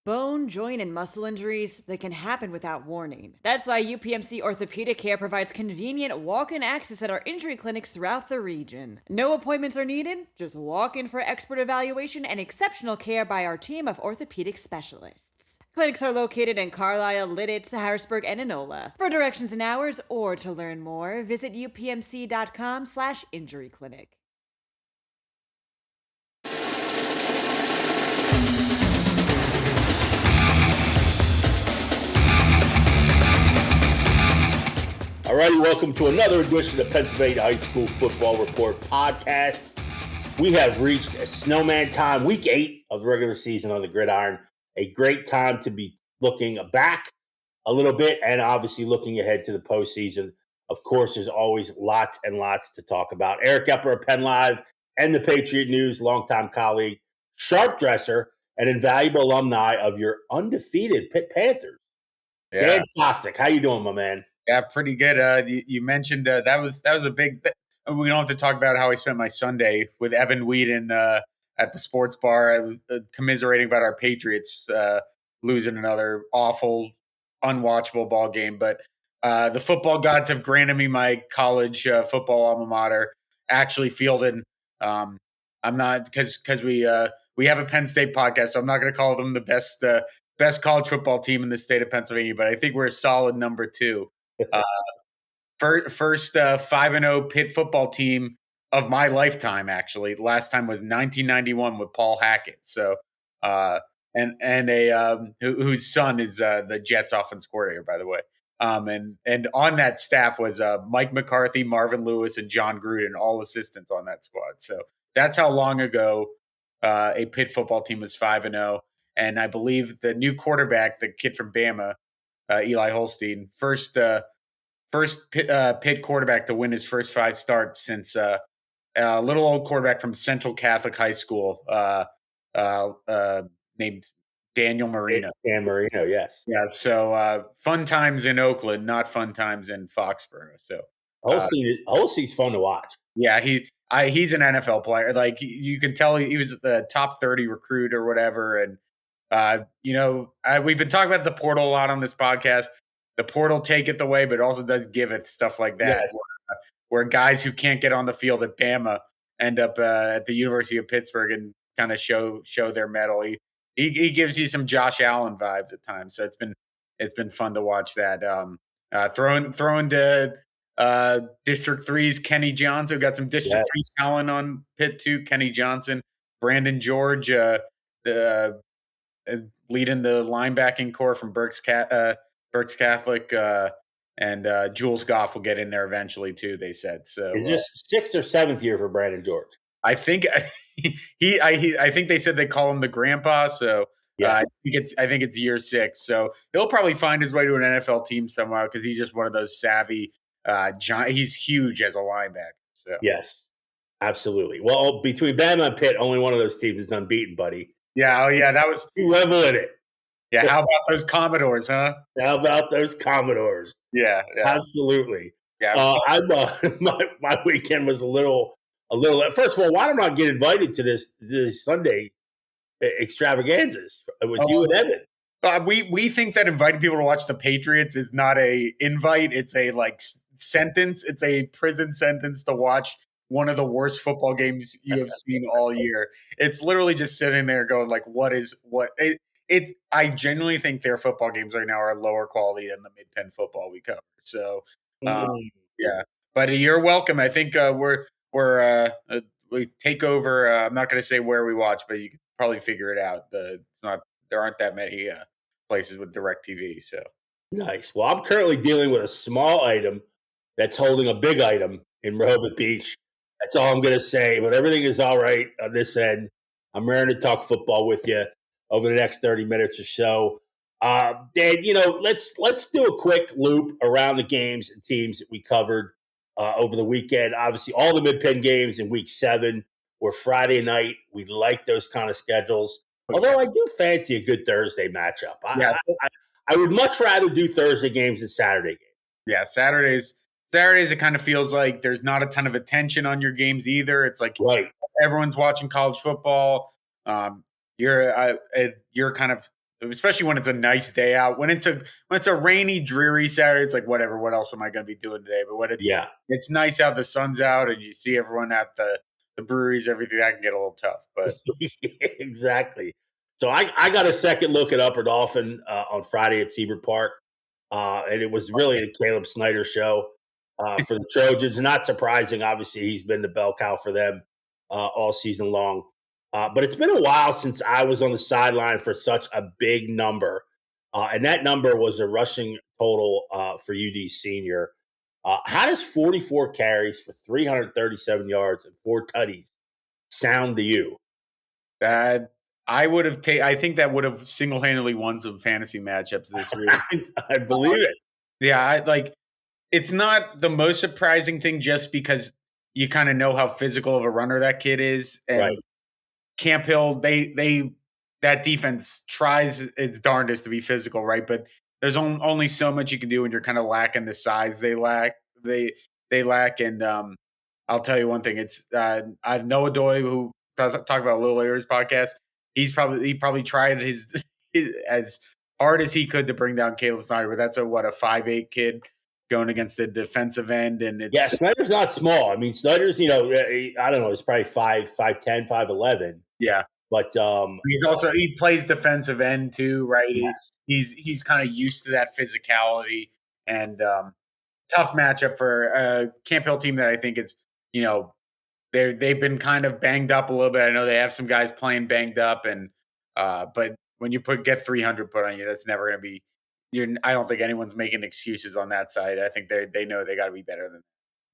Bone, joint, and muscle injuries, they can happen without warning. That's why UPMC Orthopedic Care provides convenient walk-in access at our injury clinics throughout the region. No appointments are needed, just walk in for expert evaluation and exceptional care by our team of orthopedic specialists. Clinics are located in Carlisle, Lidditz, Harrisburg, and Enola. For directions and hours or to learn more, visit upmc.com/injuryclinic. All righty, welcome to another edition of Pennsylvania High School Football Report podcast. We have reached a snowman time, week 8 of the regular season on the gridiron. A great time to be looking back a little bit and obviously looking ahead to the postseason. Of course, there's always lots and lots to talk about. Eric Epler of PennLive and the Patriot News, longtime colleague, sharp dresser, and invaluable alumni of your undefeated Pitt Panthers. Yeah. Dan Sostek, how you doing, my man? Yeah, pretty good. You mentioned that was a big. We don't have to talk about how I spent my Sunday with Evan Whedon at the sports bar. I was commiserating about our Patriots losing another awful, unwatchable ball game. But the football gods have granted me my college football alma mater actually fielded. I'm not because we have a Penn State podcast, so I'm not going to call them the best college football team in the state of Pennsylvania, but I think we're a solid number 2. First 5-0 Pitt football team of my lifetime. Actually, the last time was 1991 with Paul Hackett. So, whose son is the Jets offense coordinator, by the way. And on that staff was Mike McCarthy, Marvin Lewis, and John Gruden, all assistants on that squad. So that's how long ago a Pitt football team was 5-0. And I believe the new quarterback, the kid from Bama, Eli Holstein, first Pitt quarterback to win his first 5 starts since a little old quarterback from Central Catholic High School named Daniel Marino. Dan Marino, yes. Yeah, so fun times in Oakland, not fun times in Foxborough. So Holstein's fun to watch. Yeah, he's an NFL player. Like, you can tell he was the top 30 recruit or whatever. And we've been talking about the portal a lot on this podcast. The portal taketh away, but also does giveth, stuff like that. Yes. Where guys who can't get on the field at Bama end up at the University of Pittsburgh and kind of show their mettle. He gives you some Josh Allen vibes at times. So it's been fun to watch that. Throwing to District 3's Kenny Johnson. Got some District 3 talent on Pitt too. Kenny Johnson, Brandon George, leading the linebacking core from Berks Catholic, and Jules Goff will get in there eventually too, they said. So is this 6th or 7th year for Brandon George? I think I think they said they call him the grandpa. So yeah. I think it's year 6. So he'll probably find his way to an NFL team somehow because he's just one of those savvy he's huge as a linebacker. So yes, absolutely. Well, between Bama and Pitt, only one of those teams is unbeaten, buddy. Yeah, that was you revel in it. Yeah, how about those Commodores, huh? How about those Commodores? Yeah. Absolutely. Yeah. My weekend was a little. First of all, why don't I get invited to this Sunday extravaganzas with you and Evan? We think that inviting people to watch the Patriots is not a invite; it's a sentence. It's a prison sentence to watch one of the worst football games you have seen all year. It's literally just sitting there going like, "What is what?" I genuinely think their football games right now are lower quality than the Mid-Penn football we cover. So, yeah. But you're welcome. I think we take over. I'm not going to say where we watch, but you can probably figure it out. There aren't that many places with DirecTV. So nice. Well, I'm currently dealing with a small item that's holding a big item in Rehoboth Beach. That's all I'm going to say. But everything is all right on this end. I'm ready to talk football with you over the next 30 minutes or so. Dan, let's do a quick loop around the games and teams that we covered over the weekend. Obviously, all the Mid-Penn games in week 7 were Friday night. We like those kind of schedules. Although I do fancy a good Thursday matchup. I would much rather do Thursday games than Saturday games. Yeah, Saturdays, it kind of feels like there's not a ton of attention on your games either. It's like everyone's watching college football. You're kind of especially when it's a nice day out. When it's a rainy, dreary Saturday, it's like whatever. What else am I going to be doing today? But when Yeah. it's nice out, the sun's out, and you see everyone at the breweries, everything, that can get a little tough. But Exactly. So I got a second look at Upper Dolphin on Friday at Seabrook Park, and it was really a Caleb Snyder show for the Trojans. Not surprising, obviously, he's been the bell cow for them all season long. But it's been a while since I was on the sideline for such a big number, and that number was a rushing total for UD senior. How does 44 carries for 337 yards and 4 tutties sound to you? that I would have I think that would have single handedly won some fantasy matchups this week. I believe it. Yeah, it's not the most surprising thing just because you kind of know how physical of a runner that kid is. And Right. Camp Hill, they that defense tries its darndest to be physical, right? But there's only so much you can do when you're kind of lacking the size they lack. They lack, and I'll tell you one thing. It's Noah Doy, who talk about a little later in his podcast. He probably tried his as hard as he could to bring down Caleb Snyder, but that's a 5'8" kid going against the defensive end, and Yeah, it's Snyder's not small. I mean, Snyder's, I don't know, he's probably 5'10", 5'11". yeah. But He plays defensive end too, right? yes. He's kind of used to that physicality, and tough matchup for a Camp Hill team that I think is, they've been kind of banged up a little bit. I know they have some guys playing banged up, and but when you get 300 put on you, that's never going to be. I don't think anyone's making excuses on that side. I think they know they got to be better than.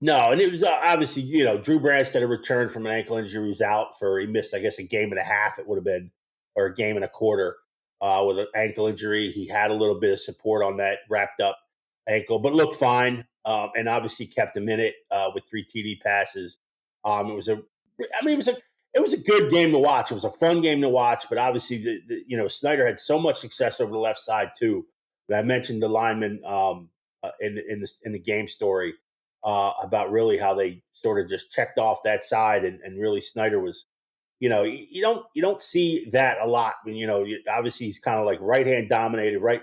No, and it was obviously, Drew Branstad had returned from an ankle injury. He was out he missed, I guess, a game and a half, it would have been, or a game and a quarter with an ankle injury. He had a little bit of support on that wrapped up ankle, but looked fine, and obviously kept him in it with 3 TD passes. It was a good game to watch. It was a fun game to watch, but obviously, Snyder had so much success over the left side too. But I mentioned the lineman in the game story. About really how they sort of just checked off that side, and really Snyder was, you don't see that a lot when obviously he's kind of like right hand dominated, right,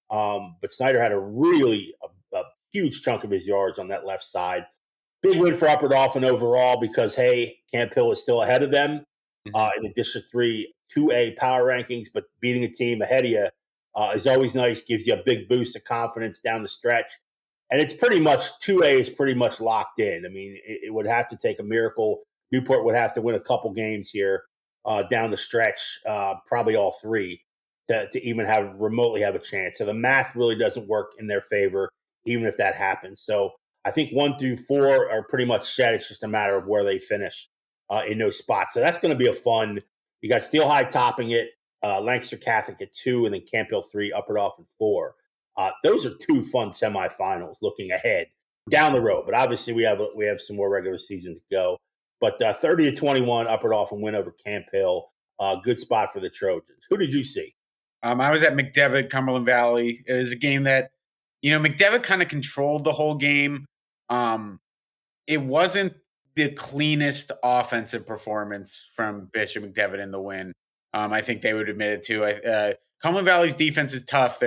but Snyder had a huge chunk of his yards on that left side. Big win for Upper Dolphin overall because hey, Camp Hill is still ahead of them in the District 3 2A power rankings, but beating a team ahead of you is always nice, gives you a big boost of confidence down the stretch. And it's pretty much 2A is pretty much locked in. I mean, it would have to take a miracle. Newport would have to win a couple games here down the stretch, probably all 3, to even remotely have a chance. So the math really doesn't work in their favor, even if that happens. So I think 1 through 4 are pretty much set. It's just a matter of where they finish in those spots. So that's going to be a fun. You got Steel High topping it, Lancaster Catholic at 2, and then Camp Hill 3, Upper Dolphin 4. Those are 2 fun semifinals looking ahead down the road. But obviously, we have some more regular season to go. But 30-21, Upper Dolphin win over Camp Hill. Good spot for the Trojans. Who did you see? I was at McDevitt, Cumberland Valley. It was a game that, McDevitt kind of controlled the whole game. It wasn't the cleanest offensive performance from Bishop McDevitt in the win. I think they would admit it too. Cumberland Valley's defense is tough.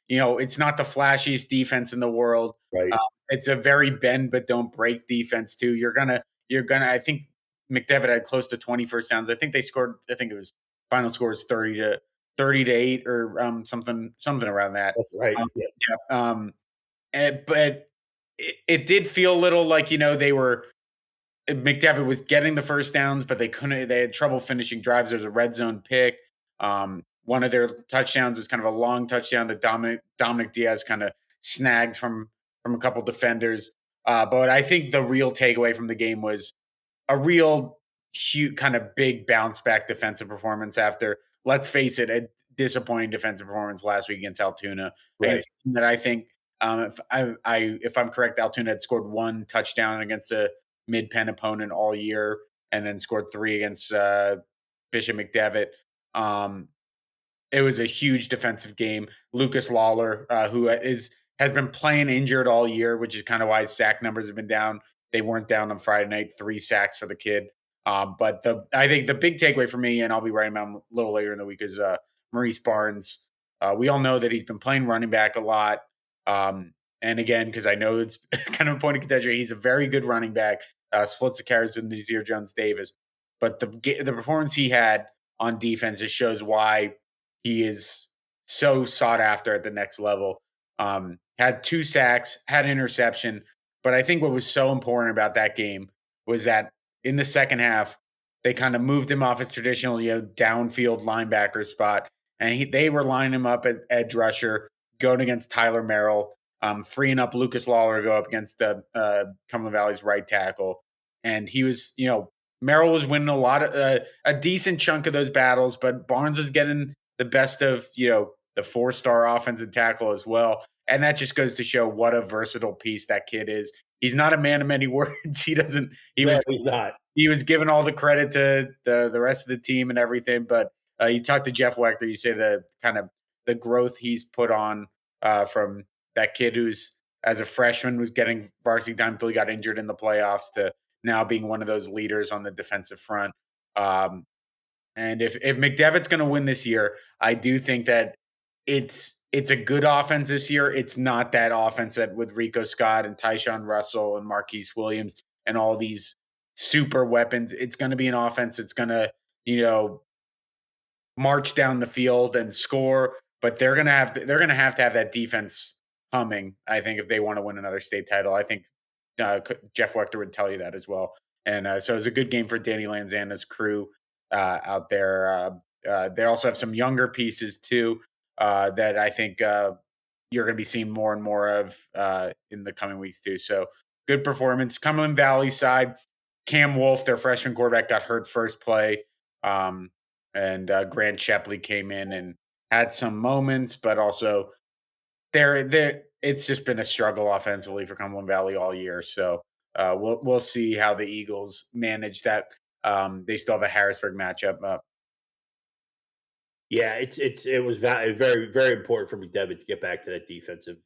It's not the flashiest defense in the world. Right. It's a very bend but don't break defense too. I think McDevitt had close to 20 first downs. I think they scored. I think it was final score was 30-8 or something around that. That's right. But it did feel a little like McDevitt was getting the first downs, but they couldn't. They had trouble finishing drives. There's a red zone pick. One of their touchdowns is kind of a long touchdown that Dominic Diaz kind of snagged from a couple defenders. But I think the real takeaway from the game was a real huge kind of big bounce back defensive performance after, let's face it, a disappointing defensive performance last week against Altoona. Right. That I think if I'm correct, Altoona had scored 1 touchdown against a mid-pen opponent all year, and then scored 3 against Bishop McDevitt. It was a huge defensive game. Lucas Lawler, who has been playing injured all year, which is kind of why his sack numbers have been down. They weren't down on Friday night, 3 sacks for the kid. But I think the big takeaway for me, and I'll be writing about him a little later in the week, is Maurice Barnes. We all know that he's been playing running back a lot. And again, because I know it's kind of a point of contention, he's a very good running back. Splits the carries with Nazir Jones-Davis. But the performance he had on defense just shows why he is so sought after at the next level. Had 2 sacks, had an interception. But I think what was so important about that game was that in the second half, they kind of moved him off his traditional, downfield linebacker spot, and they were lining him up at edge rusher, going against Tyler Merrill, freeing up Lucas Lawler to go up against Cumberland Valley's right tackle. And he was, Merrill was winning a decent chunk of those battles, but Barnes was getting the best of, the 4-star offensive tackle as well. And that just goes to show what a versatile piece that kid is. He's not a man of many words. He's not. He was given all the credit to the rest of the team and everything. But you talk to Jeff Wechter, you say the kind of the growth he's put on from that kid who's as a freshman was getting varsity time until he got injured in the playoffs to now being one of those leaders on the defensive front. And if McDevitt's going to win this year, I do think that it's a good offense this year. It's not that offense that with Rico Scott and Tyshawn Russell and Marquise Williams and all these super weapons. It's going to be an offense that's going to, march down the field and score, but they're going to have to have that defense humming, I think, if they want to win another state title. I think Jeff Wechter would tell you that as well. And so it was a good game for Danny Lanzana's crew out there. They also have some younger pieces too that I think you're going to be seeing more and more of in the coming weeks too. So good performance. Cumberland Valley side, Cam Wolf, their freshman quarterback, got hurt first play. And Grant Shepley came in and had some moments, but also it's just been a struggle offensively for Cumberland Valley all year. So we'll see how the Eagles manage that. They still have a Harrisburg matchup. Yeah, it was very, very important for McDevitt to get back to that defensive,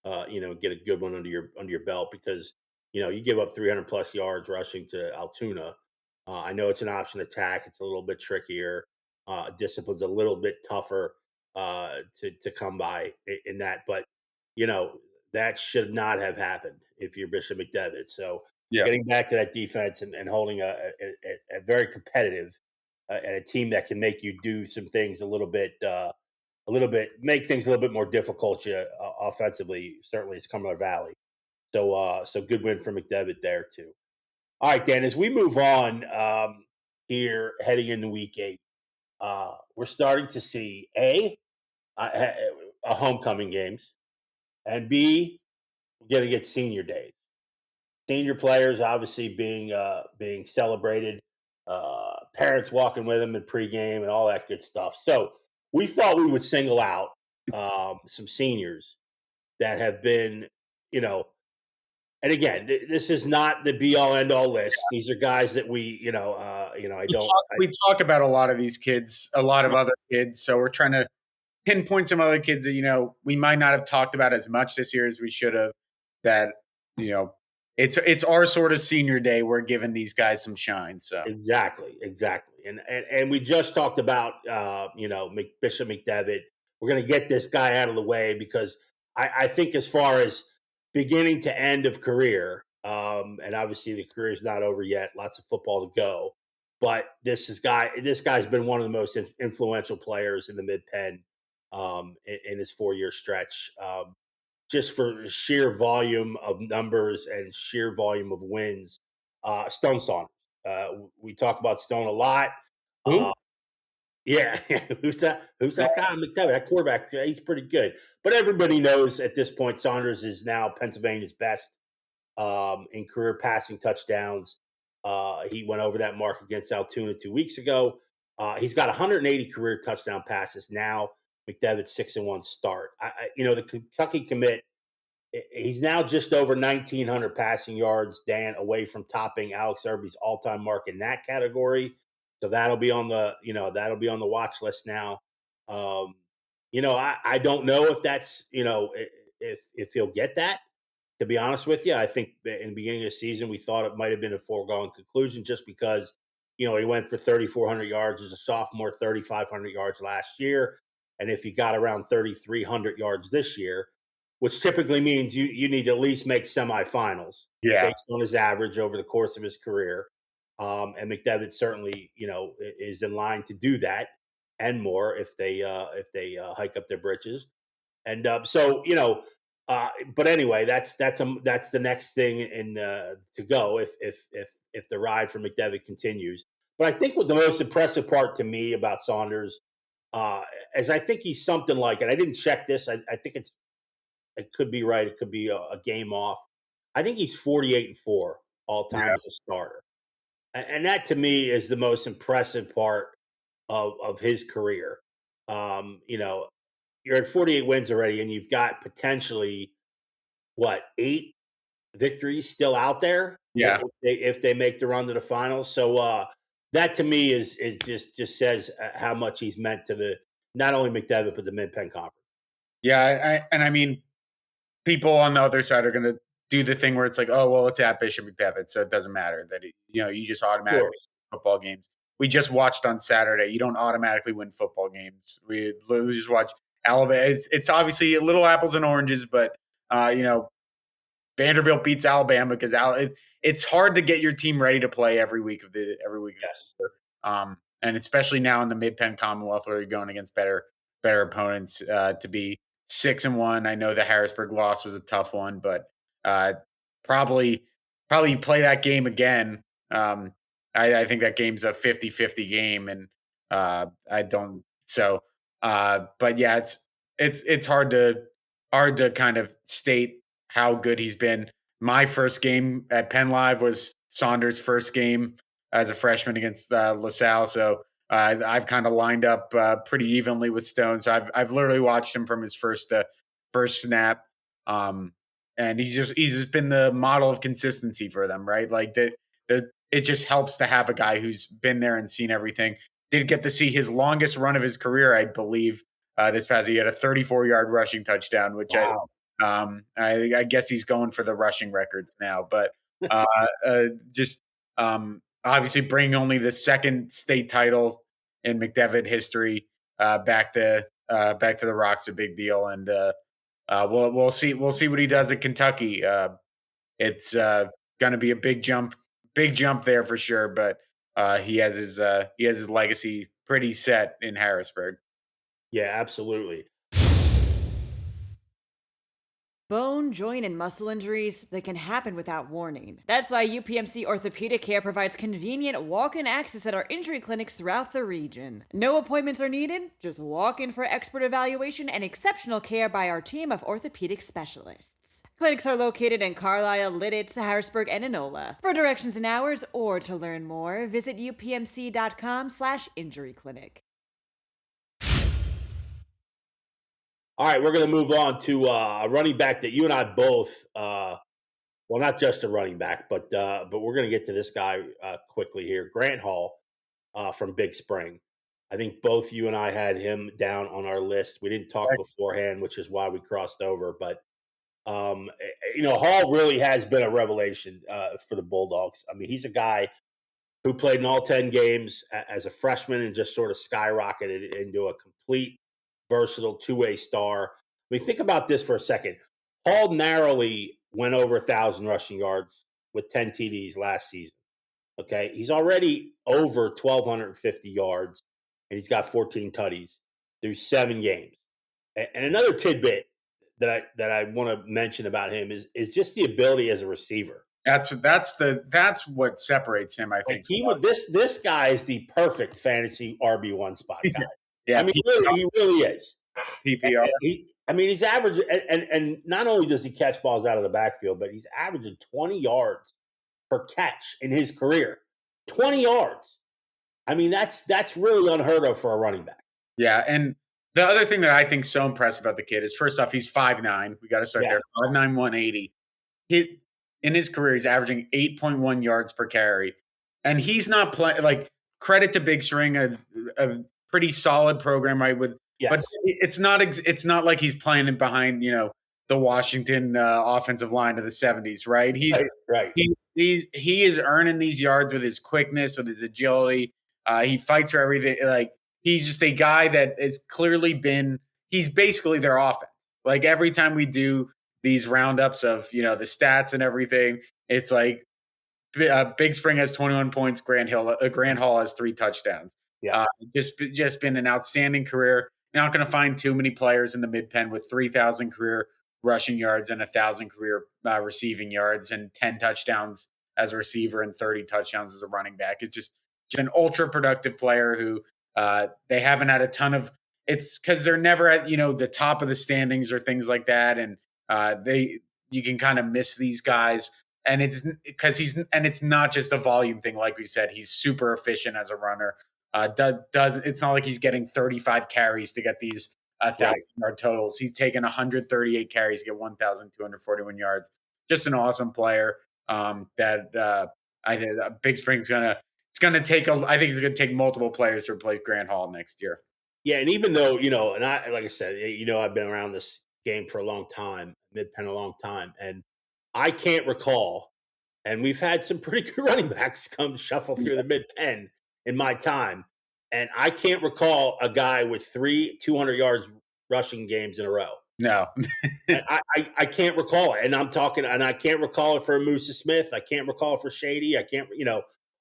get a good one under your belt because you give up 300 plus yards rushing to Altoona. I know it's an option attack; it's a little bit trickier. Discipline's a little bit tougher to come by in that, but that should not have happened if you're Bishop McDevitt. So getting back to that defense and holding a very competitive and a team that can make you do some things make things a little bit more difficult offensively. Certainly, it's Cumberland Valley. So good win for McDevitt there too. All right, Dan. As we move on here, heading into week 8, we're starting to see a homecoming games, and B, we're going to get senior days. Senior players obviously being celebrated, parents walking with them in pregame and all that good stuff. So we thought we would single out some seniors that have been, and again, this is not the be all end all list. These are guys that we talk about a lot of these kids, a lot of other kids. So we're trying to pinpoint some other kids that we might not have talked about as much this year as we should have. That it's our sort of senior day. We're giving these guys some shine. So exactly, and we just talked about Bishop McDevitt. We're going to get this guy out of the way because I think as far as beginning to end of career, and obviously the career is not over yet. Lots of football to go, but this guy's been one of the most influential players in the Mid-Penn in his 4-year stretch. Just for sheer volume of numbers and sheer volume of wins. Stone Saunders. We talk about Stone a lot. Yeah. Who's that guy? McDevitt, that quarterback. He's pretty good. But everybody knows at this point Saunders is now Pennsylvania's best in career passing touchdowns. He went over that mark against Altoona 2 weeks ago. He's got 180 career touchdown passes now. McDevitt's 6-1 start. The Kentucky commit, he's now just over 1,900 passing yards, Dan, away from topping Alex Irby's all-time mark in that category. So that'll be on the watch list now. I don't know if that's if he'll get that. To be honest with you, I think in the beginning of the season we thought it might have been a foregone conclusion just because He went for 3,400 yards as a sophomore, 3,500 yards last year. And if he got around 3,300 yards this year, which typically means you need to at least make semifinals Yeah. based on his average over the course of his career. And McDevitt certainly, is in line to do that and more if they hike up their britches. And but anyway, that's the next thing to go if the ride for McDevitt continues. But I think what the most impressive part to me about Saunders is I think he's something like, and I didn't check this. I think it could be right. It could be a game off. I think he's 48-4 all time Yeah. as a starter, and that to me is the most impressive part of his career. You're at 48 wins already, and you've got potentially what 8 victories still out there. Yeah. If they make the run to the finals. So that to me is just says how much he's meant to the not only McDevitt but the Mid Penn Conference. Yeah. I mean, people on the other side are going to do the thing where it's like, oh, well, it's at Bishop McDevitt, so it doesn't matter that you just automatically win football games. We just watched on Saturday. You don't automatically win football games. We literally just watch Alabama. It's obviously a little apples and oranges, but Vanderbilt beats Alabama because it's hard to get your team ready to play every week of the Yes. and especially now in the Mid Penn Commonwealth where you're going against better opponents. To be 6-1, I know the Harrisburg loss was a tough one, but probably play that game again. I think that game's a 50-50 game, and I don't. So, but yeah, it's hard to kind of state how good he's been. My first game at PennLive was Saunders' first game as a freshman against LaSalle. So I've kind of lined up pretty evenly with Stone. So I've literally watched him from his first snap. And he's just been the model of consistency for them, right? Like it just helps to have a guy who's been there and seen everything. Did get to see his longest run of his career, I believe. This past year, he had a 34-yard rushing touchdown, which wow. I guess he's going for the rushing records now. But just obviously bringing only the second state title in McDevitt history back to the Rock's a big deal, and we'll see what he does at Kentucky. It's going to be a big jump there for sure. But he has his legacy pretty set in Harrisburg. Yeah, absolutely. Bone, joint, and muscle injuries, they can happen without warning. That's why UPMC Orthopedic Care provides convenient walk-in access at our injury clinics throughout the region. No appointments are needed, just walk in for expert evaluation and exceptional care by our team of orthopedic specialists. Clinics are located in Carlisle, Lidditz, Harrisburg, and Enola. For directions and hours or to learn more, visit upmc.com/injuryclinic. All right, we're going to move on to a running back that you and I both, well, not just a running back, but we're going to get to this guy quickly here. Grant Hall from Big Spring. I think both you and I had him down on our list. We didn't talk beforehand, which is why we crossed over. But Hall really has been a revelation for the Bulldogs. I mean, he's a guy who played in all 10 games as a freshman and just sort of skyrocketed into a complete versatile two-way star. I mean, think about this for a second. Hall narrowly went over 1,000 rushing yards with 10 TDs last season. Okay, he's already over 1,250 yards, and he's got 14 tutties through 7 games. And another tidbit that I want to mention about him is just the ability as a receiver. That's what separates him, I think. This guy is the perfect fantasy RB1 spot guy. Yeah, I mean, he really is. PPR. He's average, and not only does he catch balls out of the backfield, but he's averaging 20 yards per catch in his career. 20 yards. I mean, that's really unheard of for a running back. Yeah, and the other thing that I think is so impressive about the kid is, first off, he's 5'9". We got to start there. 5'9", 180. In his career, he's averaging 8.1 yards per carry, and he's not playing. Like, credit to Big Spring, a pretty solid program, right? But it's not like he's playing it behind the Washington offensive line of the 70s, right? Right. He is earning these yards with his quickness, with his agility. He fights for everything. Like, he's just a guy that has clearly been. He's basically their offense. Like, every time we do these roundups of the stats and everything, it's like Big Spring has 21 points. Grant Hall has 3 touchdowns. Yeah. Just been an outstanding career. You're not going to find too many players in the mid pen with 3,000 career rushing yards and 1,000 career receiving yards and 10 touchdowns as a receiver and 30 touchdowns as a running back. It's just an ultra productive player who they haven't had a ton of. It's because they're never at the top of the standings or things like that, and you can kind of miss these guys. And it's because it's not just a volume thing, like we said. He's super efficient as a runner. It's not like he's getting 35 carries to get these 1,000-yard totals. He's taken 138 carries to get 1,241 yards. Just an awesome player. Big Spring's gonna take. I think it's gonna take multiple players to replace Grant Hall next year. Yeah, and even though and like I said, I've been around this game for a long time, mid-pen a long time, and I can't recall. And we've had some pretty good running backs come shuffle through the mid-pen in my time. And I can't recall a guy with 3 200 yards rushing games in a row. No. I can't recall it. And I can't recall it for Musa Smith. I can't recall it for Shady. I can't,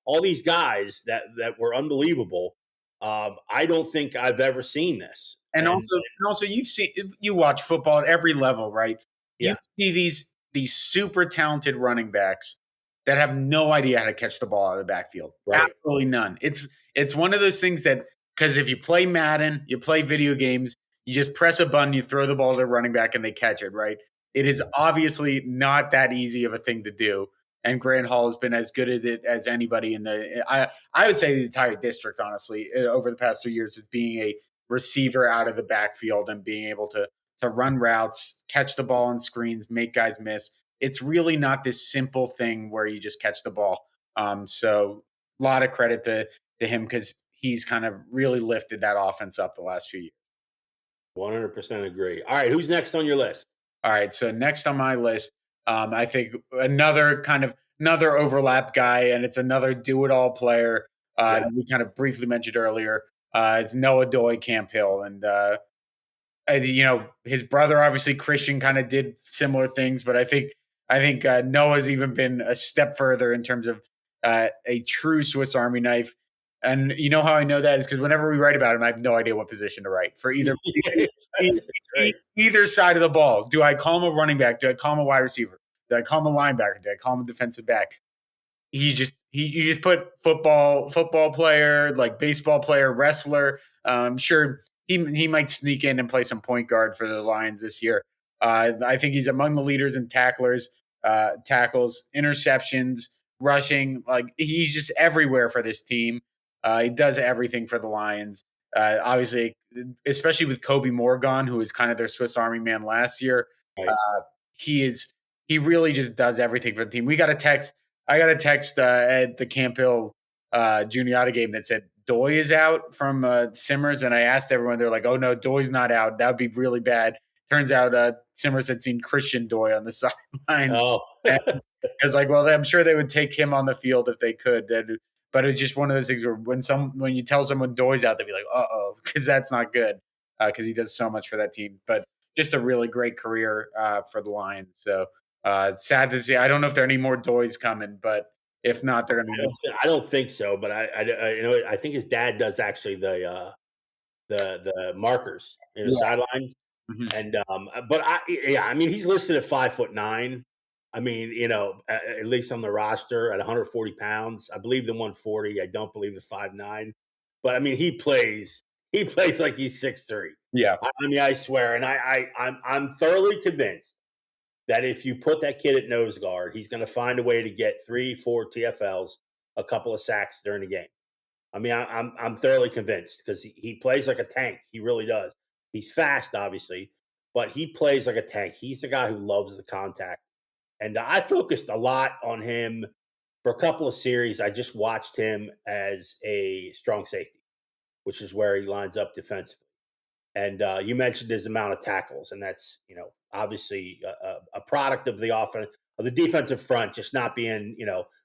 all these guys that were unbelievable. I don't think I've ever seen this. And also you watch football at every level, right? Yeah. You see these super talented running backs that have no idea how to catch the ball out of the backfield. Right. Absolutely none. It's one of those things that, because if you play Madden, you play video games, you just press a button, you throw the ball to the running back, and they catch it, right? It is obviously not that easy of a thing to do. And Grant Hall has been as good at it as anybody in I would say the entire district, honestly, over the past 2 years, is being a receiver out of the backfield and being able to run routes, catch the ball on screens, make guys miss. It's really not this simple thing where you just catch the ball. So a lot of credit to him, because he's kind of really lifted that offense up the last few years. 100% agree. All right, who's next on your list? All right, so next on my list, I think another overlap guy, and it's another do-it-all player. We kind of briefly mentioned earlier. It's Noah Doy Camphill, and his brother, obviously Christian, kind of did similar things, but I think Noah's even been a step further in terms of a true Swiss Army knife. And you know how I know that is because whenever we write about him, I have no idea what position to write for either either side of the ball. Do I call him a running back? Do I call him a wide receiver? Do I call him a linebacker? Do I call him a defensive back? You just put football player, like baseball player, wrestler. Sure, he might sneak in and play some point guard for the Lions this year. I think he's among the leaders in tackles, interceptions, rushing. Like, he's just everywhere for this team. He does everything for the Lions. Obviously, especially with Kobe Morgan, who was kind of their Swiss Army man last year. Right. He really just does everything for the team. I got a text at the Camphill Juniata game that said Doy is out from Simmers, and I asked everyone, they're like, "Oh no, Doy's not out. That would be really bad." Turns out Simmers had seen Christian Doy on the sideline. Oh. I was like, well, I'm sure they would take him on the field if they could. But it's just one of those things where when you tell someone Doy's out, they'd be like, uh-oh, because that's not good, because he does so much for that team. But just a really great career for the Lions. So sad to see. I don't know if there are any more Doys coming, but if not, they're going to be. I don't think so, but I think his dad does actually the markers in the sideline. Mm-hmm. And he's listed at 5'9". I mean, at least on the roster at 140 pounds. I believe the 140. I don't believe the 5'9". But I mean, he plays like he's 6'3". Yeah. I swear, and I'm thoroughly convinced that if you put that kid at nose guard, he's going to find a way to get 3-4 TFLs, a couple of sacks during the game. I mean, I'm thoroughly convinced, because he plays like a tank. He really does. He's fast, obviously, but he plays like a tank. He's the guy who loves the contact. And I focused a lot on him for a couple of series. I just watched him as a strong safety, which is where he lines up defensively. And you mentioned his amount of tackles, and that's obviously a product of the offense of the defensive front just not being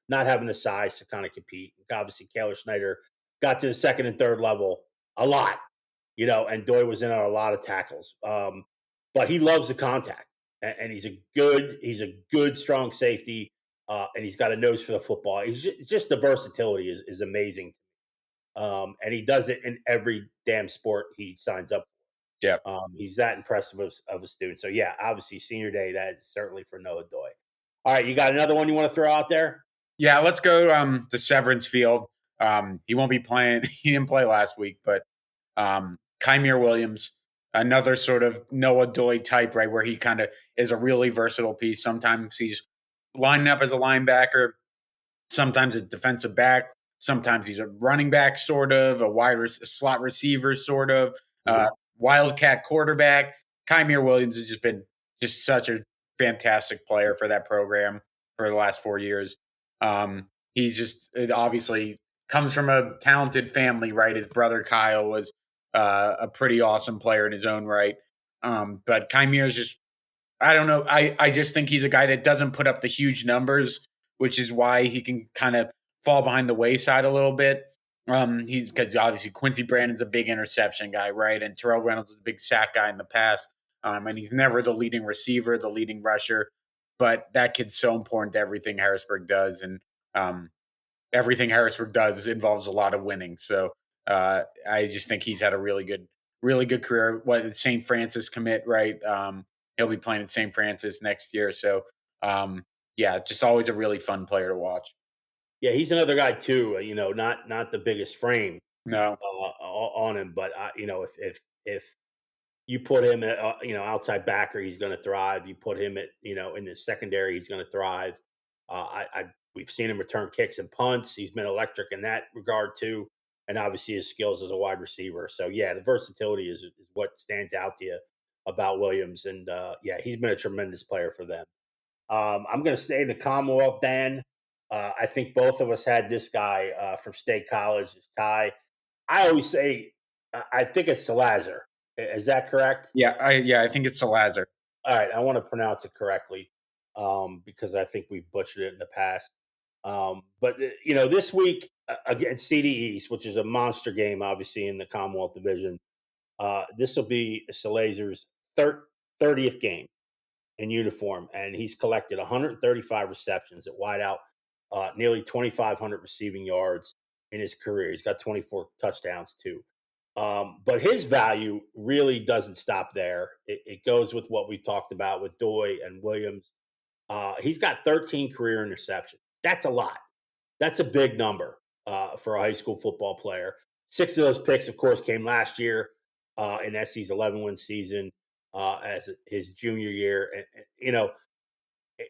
not having the size to kind of compete. Obviously, Kaler Schneider got to the second and third level a lot, and Doy was in on a lot of tackles. But he loves the contact, and he's a good strong safety, and he's got a nose for the football. He's just the versatility is amazing, and he does it in every damn sport he signs up. Yeah. He's that impressive of a student. So yeah, obviously senior day, that is certainly for Noah Doy. All right, you got another one you want to throw out there? Yeah, let's go to Severance Field. He won't be playing. He didn't play last week, but Kymere Williams, another sort of Noah Doy type, right, where he kind of is a really versatile piece. Sometimes he's lining up as a linebacker, sometimes a defensive back, sometimes he's a running back, sort of a slot receiver, sort of wildcat quarterback. Kymere Williams has just been just such a fantastic player for that program for the last 4 years. He's just it obviously comes from a talented family, right? His brother Kyle was a pretty awesome player in his own right. But Kymere is just, I don't know. I just think he's a guy that doesn't put up the huge numbers, which is why he can kind of fall behind the wayside a little bit. He's because obviously Quincy Brandon's a big interception guy, right? And Terrell Reynolds was a big sack guy in the past. And he's never the leading receiver, the leading rusher, but that kid's so important to everything Harrisburg does, and everything Harrisburg does involves a lot of winning. So I just think he's had a really good career. What St. Francis commit, right? He'll be playing at St. Francis next year. So yeah, just always a really fun player to watch. Yeah, he's another guy too. Not the biggest frame No, on him, but if you put him at outside backer, he's going to thrive. You put him at in the secondary, he's going to thrive. We've seen him return kicks and punts. He's been electric in that regard too, and obviously his skills as a wide receiver. So yeah, the versatility is what stands out to you about Williams, and yeah, he's been a tremendous player for them. I'm going to stay in the Commonwealth, Dan. I think both of us had this guy from State College, this Ty. I always say, I think it's Salazar. Is that correct? I think it's Salazar. All right, I want to pronounce it correctly because I think we've butchered it in the past. But this week against CD East, which is a monster game, obviously in the Commonwealth Division, this will be Salazar's 30th game in uniform, and he's collected 135 receptions at wideout, nearly 2,500 receiving yards in his career. He's got 24 touchdowns too. But his value really doesn't stop there. It goes with what we talked about with Doy and Williams. He's got 13 career interceptions. That's a lot. That's a big number for a high school football player. 6 of those picks, of course, came last year in SC's 11-win season as his junior year. And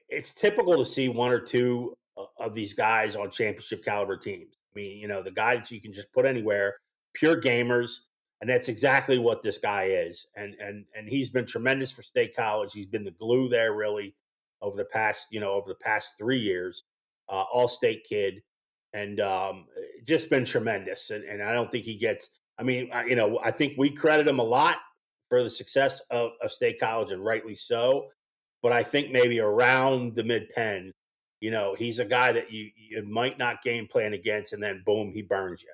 it's typical to see one or two of these guys on championship caliber teams. I mean, the guys you can just put anywhere, pure gamers, and that's exactly what this guy is. And he's been tremendous for State College. He's been the glue there really over the past 3 years. All state kid, and just been tremendous. And I don't think he gets. I mean, I think we credit him a lot for the success of State College, and rightly so. But I think maybe around the mid pen, he's a guy that you might not game plan against, and then boom, he burns you.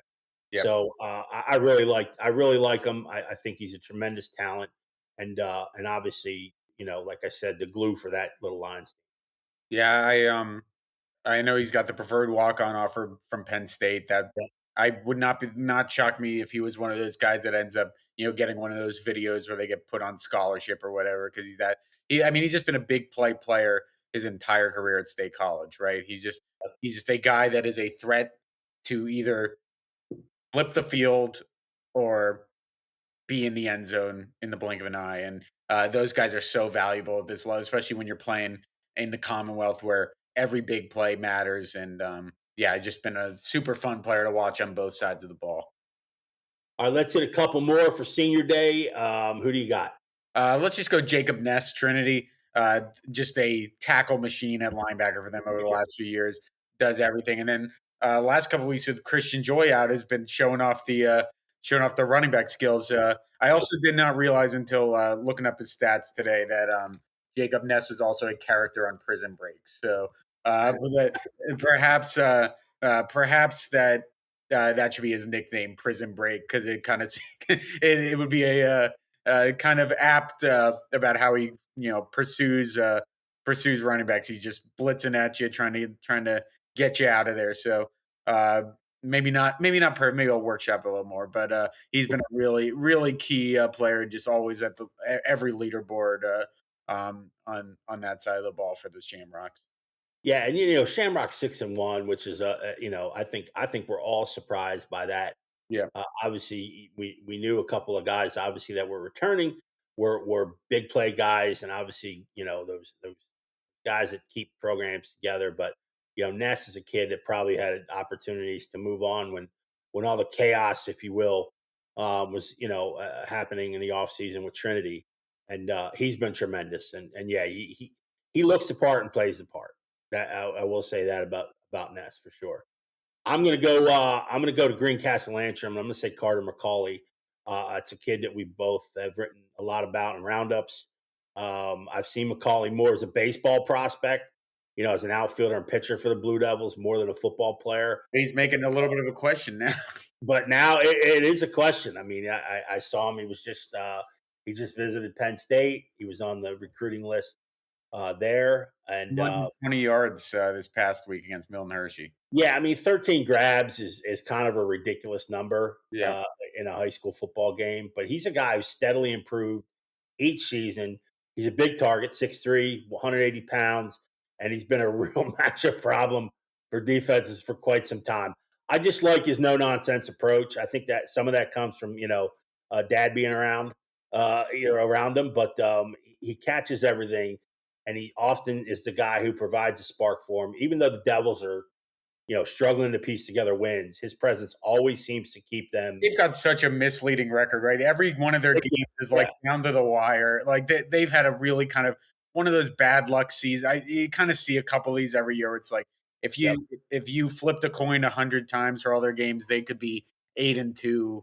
Yeah. So I really like him. I think he's a tremendous talent, and obviously, like I said, the glue for that little Lions. Yeah, I know he's got the preferred walk-on offer from Penn State. That I would not shock me if he was one of those guys that ends up, getting one of those videos where they get put on scholarship or whatever, because he's just been a big player his entire career at State College, right? He's just a guy that is a threat to either flip the field or be in the end zone in the blink of an eye. And those guys are so valuable at this level, especially when you're playing in the Commonwealth where every big play matters. And yeah, just been a super fun player to watch on both sides of the ball. All right, let's hit a couple more for senior day. Who do you got? Let's just go Jacob Ness, Trinity. Just a tackle machine at linebacker for them over the last few years. Does everything. And then last couple of weeks with Christian Joy out has been showing off the running back skills. I also did not realize until looking up his stats today that Jacob Ness was also a character on Prison Break. So perhaps perhaps that should be his nickname, Prison Break, because it kind of it would be a kind of apt about how he pursues running backs. He's just blitzing at you, trying to get you out of there. So maybe I'll workshop a little more, but he's been a really key player, just always at the every leaderboard on that side of the ball for the Shamrocks. Yeah, and Shamrock 6-1, which is I think we're all surprised by that. Yeah, Obviously, we knew a couple of guys obviously that were returning were big play guys, and obviously those guys that keep programs together. But Ness is a kid that probably had opportunities to move on when all the chaos, if you will, was happening in the offseason with Trinity, and he's been tremendous. And yeah, he looks the part and plays the part. That I will say that about Ness for sure. I'm gonna go. I'm gonna go to Greencastle Antrim. I'm gonna say Carter McCauley. It's a kid that we both have written a lot about in roundups. I've seen McCauley more as a baseball prospect, as an outfielder and pitcher for the Blue Devils more than a football player. he's making a little bit of a question now. But now it is a question. I mean, I saw him. He just visited Penn State. He was on the recruiting list there, and 120 yards this past week against Milton Hershey. yeah, I mean, 13 grabs is kind of a ridiculous number Yeah. in a high school football game. But he's a guy who's steadily improved each season. He's a big target, 6'3", 180 pounds, and he's been a real matchup problem for defenses for quite some time. I just like his no nonsense approach. I think that some of that comes from dad being around around him, but he catches everything, and he often is the guy who provides a spark for him. Even though the Devils are struggling to piece together wins, his presence always seems to keep them. They've got such a misleading record, right? Every one of their games is like down to the wire. Like they've had a really kind of one of those bad luck seasons. You kind of see a couple of these every year. It's like if you flipped a coin 100 times for all their games, they could be 8-2.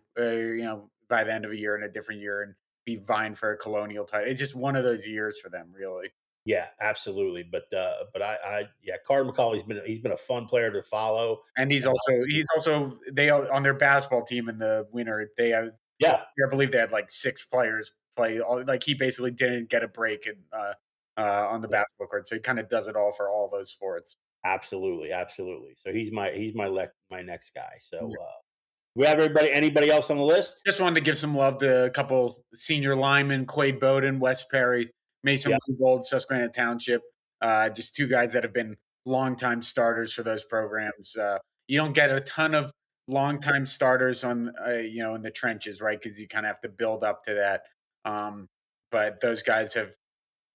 By the end of a year in a different year and be vying for a colonial title. It's just one of those years for them, really. Yeah, absolutely. But Carter McCauley's been a fun player to follow, and he's also they on their basketball team in the winter. They have I believe they had like 6 players play. Like he basically didn't get a break on the basketball court, so he kind of does it all for all those sports. Absolutely. So he's my next guy. So we have anybody else on the list? Just wanted to give some love to a couple senior linemen: Quade Bowden, Wes Perry, Mason Lubold, Susquehanna Township. Just 2 guys that have been longtime starters for those programs. You don't get a ton of longtime starters on in the trenches, right? Because you kind of have to build up to that. But those guys have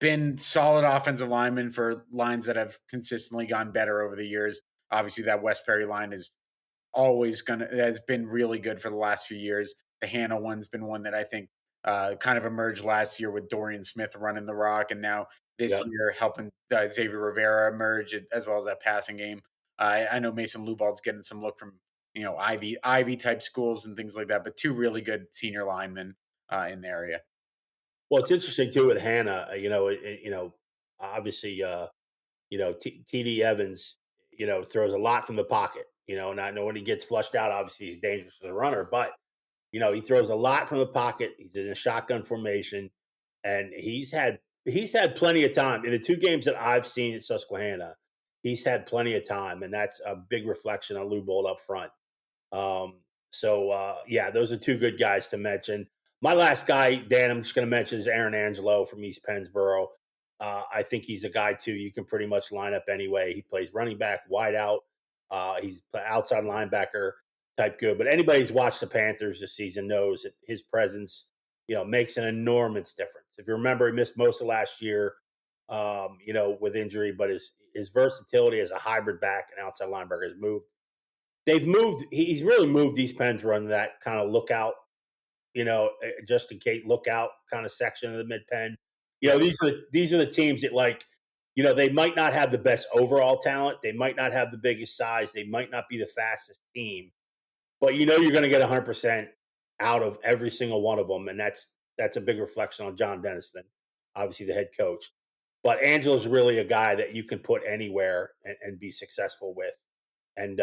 been solid offensive linemen for lines that have consistently gone better over the years. Obviously, that West Perry line has been really good for the last few years. The Hannah one's been one that I think kind of emerged last year with Dorian Smith running the rock, and now this year helping Xavier Rivera emerge as well as that passing game. I know Mason Lubold's getting some look from Ivy type schools and things like that, but 2 really good senior linemen in the area. Well, it's interesting too with Hannah. Obviously, TD Evans, throws a lot from the pocket. And I know when he gets flushed out, obviously he's dangerous as a runner, but he throws a lot from the pocket. He's in a shotgun formation, and he's had plenty of time in the 2 games that I've seen at Susquehanna. He's had plenty of time, and that's a big reflection on Lubold up front. Those are 2 good guys to mention. My last guy, Dan, I'm just going to mention is Aaron Angelo from East Pennsboro. I think he's a guy too you can pretty much line up anyway. He plays running back, wide out. He's outside linebacker type good. But anybody who's watched the Panthers this season knows that his presence, makes an enormous difference. If you remember, he missed most of last year, with injury, but his versatility as a hybrid back and outside linebacker has moved. He's really moved East Pennsboro into that kind of lookout, just in case lookout kind of section of the mid pen. These are the teams that they might not have the best overall talent. They might not have the biggest size. They might not be the fastest team, but you're going to get 100% out of every single one of them, and that's a big reflection on John Dennison, obviously the head coach. But Angelo's really a guy that you can put anywhere and be successful with. And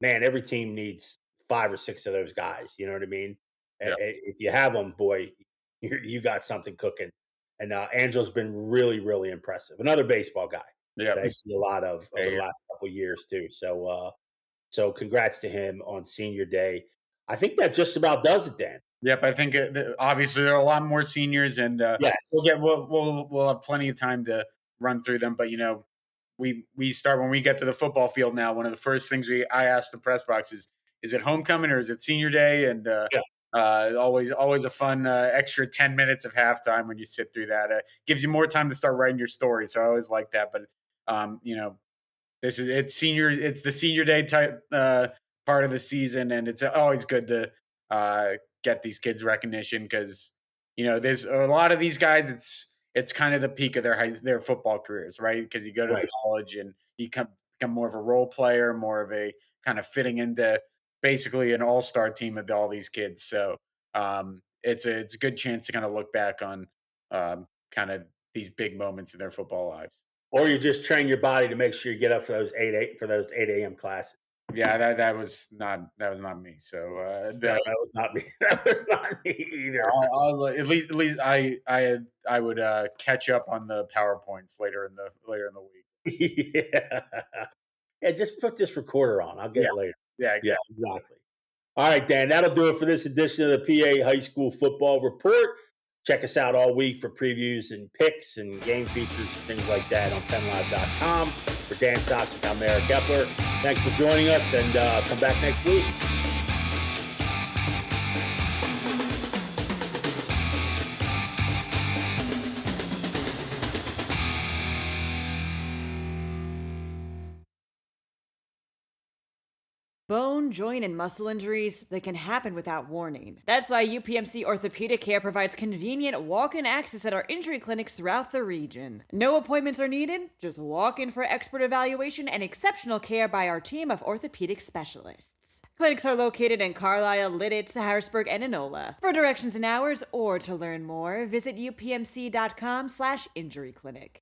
man, every team needs 5 or 6 of those guys. You know what I mean? Yeah. If you have them, boy, you got something cooking. And Angelo's been really, really impressive. Another baseball guy Yeah. that I see a lot of over the Yeah. last couple of years too. So congrats to him on senior day. I think that just about does it, Dan. Yep, I think obviously there are a lot more seniors, and Yes. we'll have plenty of time to run through them. But we start when we get to the football field now. One of the first things I ask the press box is it homecoming or is it senior day? And Yeah. always a fun extra 10 minutes of halftime when you sit through that. Gives you more time to start writing your story. So I always like that. But it's the senior day type part of the season, and it's always good to get these kids recognition because there's a lot of these guys. It's kind of the peak of their football careers, right? Because you go to Right. college and you become more of a role player, more of a kind of fitting into basically an all-star team of all these kids. So it's a good chance to kind of look back on kind of these big moments in their football lives. Or you just train your body to make sure you get up for those 8 a.m. classes. Yeah, that was not me. So No, that was not me. That was not me either. at least I would catch up on the PowerPoints later in the week. Yeah. Yeah, just put this recorder on. I'll get Yeah. it later. Yeah, Yeah, exactly. exactly. All right, Dan, that'll do it for this edition of the PA High School Football Report. Check us out all week for previews and picks and game features and things like that on PennLive.com. For Dan Sostek, I'm Eric Epler. Thanks for joining us, and come back next week. Bone, joint, and muscle injuries, they can happen without warning. That's why UPMC Orthopedic Care provides convenient walk-in access at our injury clinics throughout the region. No appointments are needed, just walk in for expert evaluation and exceptional care by our team of orthopedic specialists. Clinics are located in Carlisle, Lidditz, Harrisburg, and Enola. For directions and hours or to learn more, visit upmc.com/injuryclinic.